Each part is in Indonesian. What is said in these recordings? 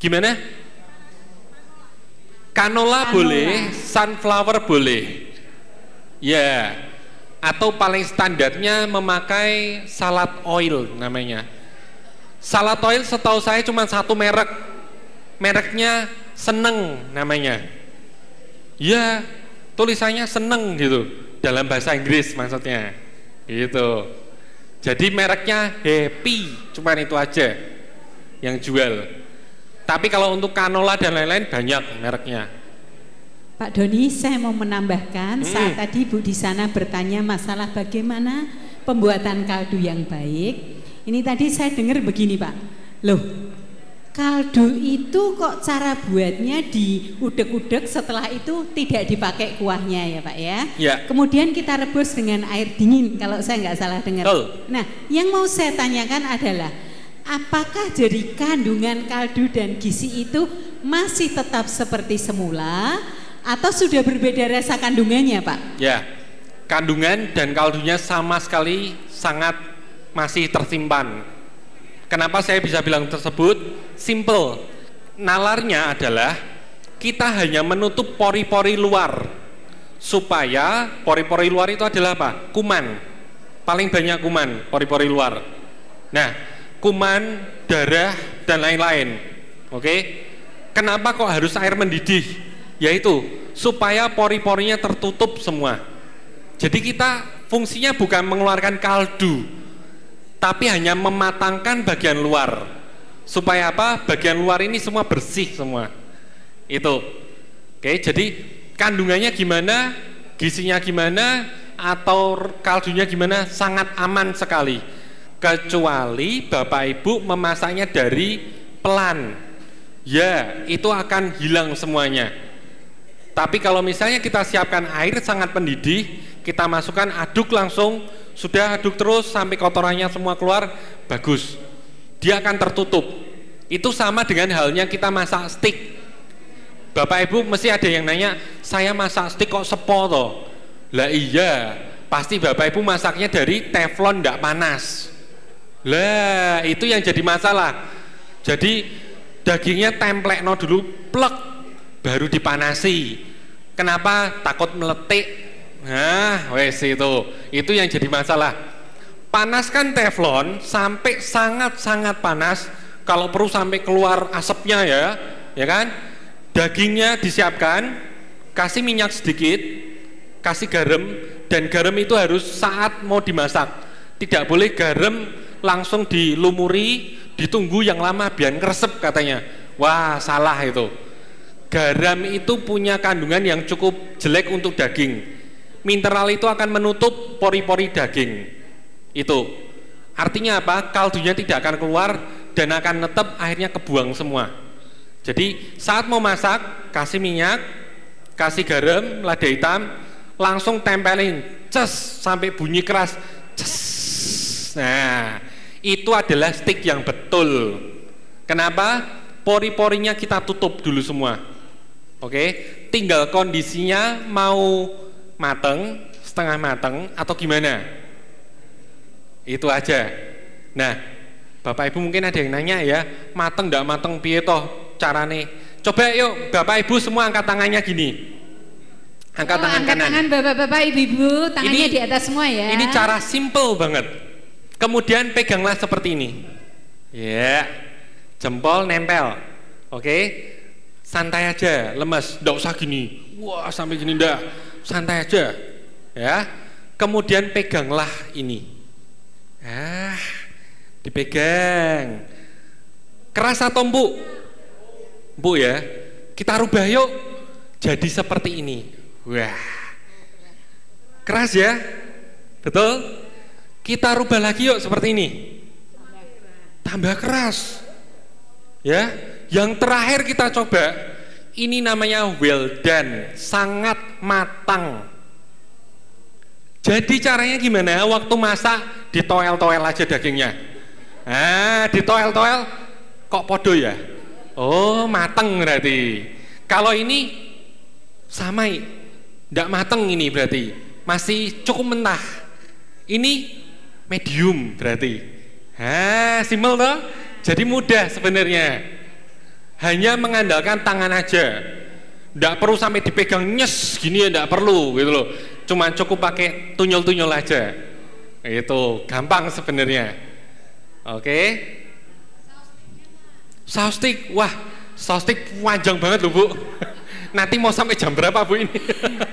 Gimana? Canola boleh, sunflower boleh. Ya. Atau paling standarnya memakai salad oil namanya. Salad oil setahu saya cuma satu merek. Mereknya Seneng namanya. Ya, tulisannya Seneng gitu. Dalam bahasa Inggris maksudnya. Gitu. Jadi mereknya Happy, cuman itu aja yang jual. Tapi kalau untuk canola dan lain-lain banyak mereknya. Pak Doni, saya mau menambahkan saat tadi Bu di sana bertanya masalah bagaimana pembuatan kaldu yang baik. Ini tadi saya dengar begini Pak, loh kaldu itu kok cara buatnya diudek-udek setelah itu tidak dipakai kuahnya ya Pak ya? Ya. Kemudian kita rebus dengan air dingin kalau saya nggak salah dengar. Nah, yang mau saya tanyakan adalah apakah jadi kandungan kaldu dan gizi itu masih tetap seperti semula atau sudah berbeda rasa kandungannya Pak? Ya, kandungan dan kaldunya sama sekali sangat masih tersimpan. Kenapa saya bisa bilang tersebut? Simple. Nalarnya adalah kita hanya menutup pori-pori luar supaya pori-pori luar itu adalah apa? Kuman. Paling banyak kuman pori-pori luar. Nah, kuman, darah dan lain-lain. Oke? Kenapa kok harus air mendidih? Yaitu supaya pori-porinya tertutup semua. Jadi kita fungsinya bukan mengeluarkan kaldu, tapi hanya mematangkan bagian luar. Supaya apa? Bagian luar ini semua bersih semua. Itu. Oke, jadi kandungannya gimana, gizinya gimana, atau kaldunya gimana, sangat aman sekali. Kecuali Bapak Ibu memasaknya dari pelan. Ya, itu akan hilang semuanya. Tapi kalau misalnya kita siapkan air sangat mendidih, kita masukkan, aduk langsung, sudah aduk terus sampai kotorannya semua keluar, bagus. Dia akan tertutup. Itu sama dengan halnya kita masak stik. Bapak Ibu mesti ada yang nanya, saya masak stik kok sepo toh? Lah iya, pasti Bapak Ibu masaknya dari teflon ndak panas. Lah itu yang jadi masalah. Jadi dagingnya templekno dulu, plek, baru dipanasi. Kenapa? Takut meletik. Nah, wes itu yang jadi masalah. Panaskan teflon sampai sangat-sangat panas, kalau perlu sampai keluar asapnya ya kan? Dagingnya disiapkan, kasih minyak sedikit, kasih garam, dan garam itu harus saat mau dimasak. Tidak boleh garam langsung dilumuri, ditunggu yang lama biar ngeresep katanya. Wah, salah itu. Garam itu punya kandungan yang cukup jelek untuk daging. Mineral itu akan menutup pori-pori daging. Itu artinya apa? Kaldunya tidak akan keluar dan akan netep, akhirnya kebuang semua. Jadi saat mau masak, kasih minyak, kasih garam, lada hitam, langsung tempelin, ces, sampai bunyi keras, ces. Nah, itu adalah stik yang betul. Kenapa? Pori-porinya kita tutup dulu semua. Oke, tinggal kondisinya mau mateng, setengah mateng atau gimana? Itu aja. Nah, Bapak Ibu mungkin ada yang nanya ya, mateng ndak mateng piye toh carane? Coba yuk Bapak Ibu semua angkat tangannya gini. Angkat tangan kanan. Tangan Bapak-bapak, Ibu-ibu, tangannya di atas semua ya. Ini cara simple banget. Kemudian peganglah seperti ini. Ya. Jempol nempel. Oke. Santai aja, lemes, ndak usah gini. Wah, sampai gini ndak. Santai aja. Ya. Kemudian peganglah ini. Dipegang. Keras atau empuk? Empuk ya. Kita rubah yuk jadi seperti ini. Wah, keras ya, betul? Kita rubah lagi yuk seperti ini. Tambah keras. Ya. Yang terakhir kita coba. Ini namanya well done, sangat matang. Jadi caranya gimana? Waktu masak ditoel-toel aja dagingnya. Ditoel-toel kok podo ya? Oh, mateng berarti. Kalau ini sama, tidak mateng ini berarti. Masih cukup mentah. Ini medium berarti. Simpel toh? Jadi mudah sebenarnya. hanya mengandalkan tangan aja, nggak perlu sampai dipegang nyes gini ya, nggak perlu gitu loh, cuma cukup pakai tunyul-tunyul aja, itu gampang sebenarnya. Oke. Saus stick, wah saus stick panjang banget loh Bu. Nanti mau sampai jam berapa Bu ini?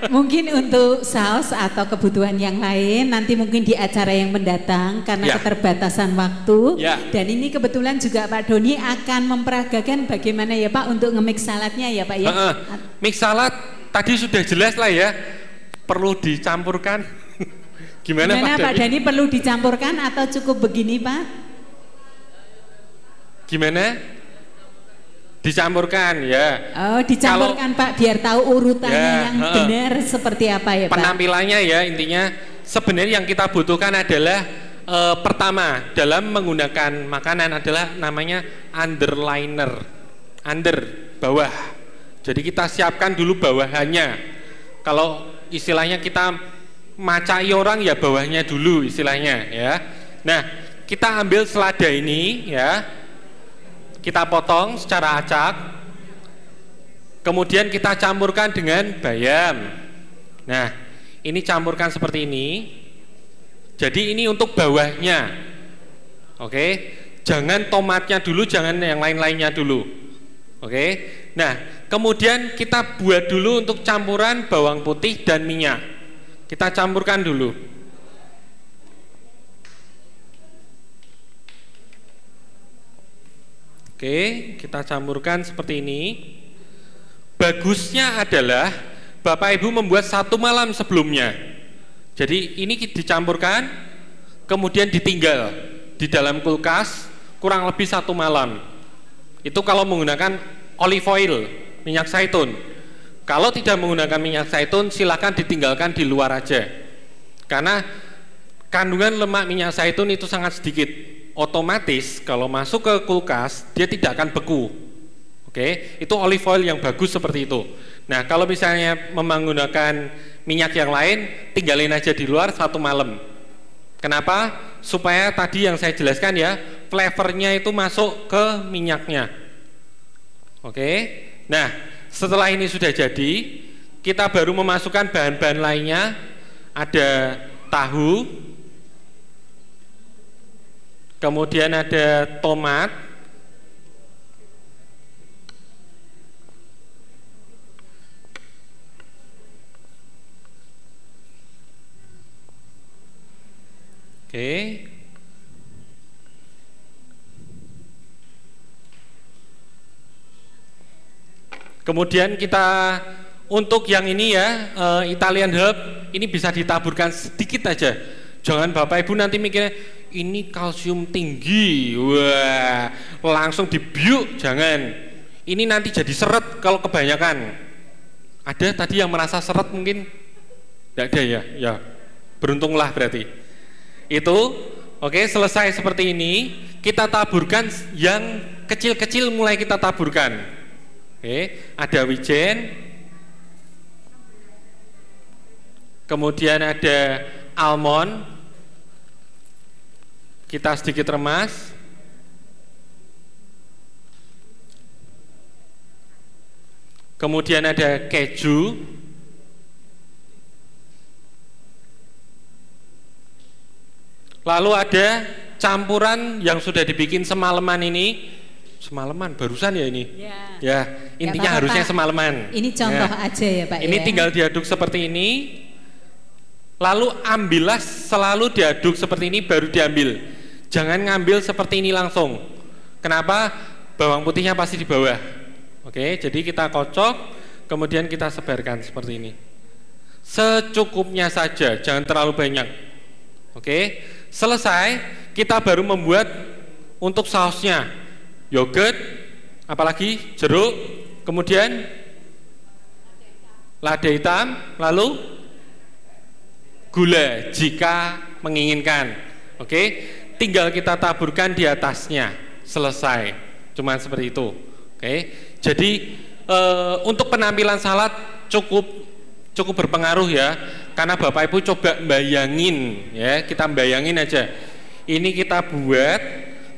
Mungkin untuk saus atau kebutuhan yang lain nanti mungkin di acara yang mendatang karena keterbatasan waktu. Dan ini kebetulan juga Pak Doni akan memperagakan bagaimana ya Pak untuk nge-mix saladnya ya Pak ya. Mix salad tadi sudah jelas lah ya, perlu dicampurkan. Gimana Pak Doni, perlu dicampurkan atau cukup begini Pak? Gimana? Dicampurkan ya. Oh, dicampurkan Pak biar tahu urutannya yang benar seperti apa ya Pak. Penampilannya ya, intinya sebenarnya yang kita butuhkan adalah pertama dalam menggunakan makanan adalah namanya underliner. Under, bawah. Jadi kita siapkan dulu bawahannya. Kalau istilahnya kita macai orang ya bawahnya dulu istilahnya ya. Nah, kita ambil selada ini ya. Kita potong secara acak, kemudian kita campurkan dengan bayam. Nah, ini campurkan seperti ini. Jadi ini untuk bawahnya. Oke, jangan tomatnya dulu, jangan yang lain-lainnya dulu. Oke, nah kemudian kita buat dulu untuk campuran bawang putih dan minyak. Kita campurkan dulu. Oke, kita campurkan seperti ini. Bagusnya adalah Bapak Ibu membuat 1 malam sebelumnya. Jadi ini dicampurkan, kemudian ditinggal di dalam kulkas kurang lebih 1 malam. Itu kalau menggunakan olive oil, minyak zaitun. Kalau tidak menggunakan minyak zaitun, silakan ditinggalkan di luar aja. Karena kandungan lemak minyak zaitun itu sangat sedikit. Otomatis kalau masuk ke kulkas dia tidak akan beku. Oke, itu olive oil yang bagus seperti itu. Nah, kalau misalnya menggunakan minyak yang lain, tinggalin aja di luar 1 malam. Kenapa? Supaya tadi yang saya jelaskan ya, flavornya itu masuk ke minyaknya. Oke. Nah, setelah ini sudah jadi, kita baru memasukkan bahan-bahan lainnya. Ada tahu, kemudian ada tomat, oke, kemudian kita untuk yang ini ya, Italian herb ini bisa ditaburkan sedikit aja. Jangan Bapak Ibu nanti mikirnya ini kalsium tinggi, wah langsung dibiuk, jangan. Ini nanti jadi seret kalau kebanyakan. Ada tadi yang merasa seret mungkin? Tidak ada ya? Ya, beruntunglah berarti. Itu, oke, selesai seperti ini. Kita taburkan yang kecil-kecil, mulai kita taburkan. Oke, ada wijen, kemudian ada almond. Kita sedikit remas. Kemudian ada keju. Lalu ada campuran yang sudah dibikin semalaman ini. Semalaman barusan ya ini. Ya, intinya harusnya semalaman. Ini contoh aja ya Pak. Ini tinggal diaduk seperti ini. Lalu ambillah, selalu diaduk seperti ini baru diambil. Jangan ngambil seperti ini langsung. Kenapa? Bawang putihnya pasti di bawah. Oke, jadi kita kocok, kemudian kita sebarkan seperti ini. Secukupnya saja, jangan terlalu banyak. Oke, selesai. Kita baru membuat untuk sausnya. Yogurt, apalagi jeruk, kemudian lada hitam, lalu gula jika menginginkan. Oke. Tinggal kita taburkan di atasnya, selesai, cuman seperti itu. Oke, jadi untuk penampilan salad cukup berpengaruh ya, karena Bapak Ibu coba bayangin ya, kita bayangin aja, ini kita buat,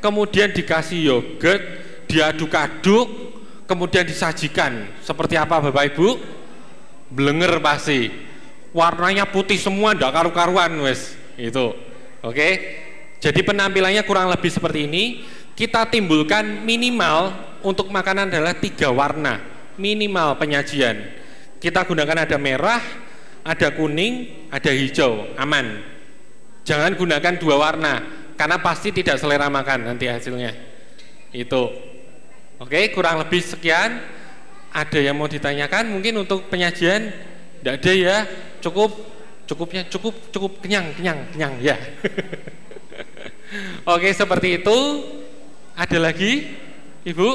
kemudian dikasih yogurt, diaduk-aduk, kemudian disajikan seperti apa Bapak Ibu? Blenger pasti. Warnanya putih semua, ndak karu-karuan wes. Itu. Oke. Jadi penampilannya kurang lebih seperti ini. Kita timbulkan minimal untuk makanan adalah 3 warna minimal penyajian. Kita gunakan ada merah, ada kuning, ada hijau, aman. Jangan gunakan 2 warna karena pasti tidak selera makan nanti hasilnya. Itu. Oke, kurang lebih sekian. Ada yang mau ditanyakan mungkin untuk penyajian? Tidak ada ya, cukup kenyang ya. Oke, seperti itu. Ada lagi, Ibu?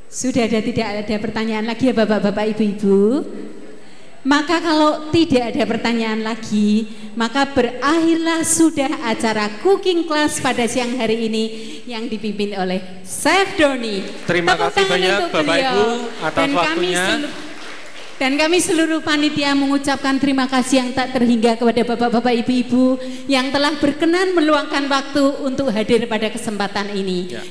Sudah tidak ada pertanyaan lagi ya Bapak-bapak, Ibu-ibu? Maka kalau tidak ada pertanyaan lagi, maka berakhirlah sudah acara cooking class pada siang hari ini yang dipimpin oleh Chef Doni. Terima kasih banyak Bapak Ibu atas waktunya. Dan kami seluruh panitia mengucapkan terima kasih yang tak terhingga kepada Bapak-bapak, Ibu-ibu yang telah berkenan meluangkan waktu untuk hadir pada kesempatan ini. Ya.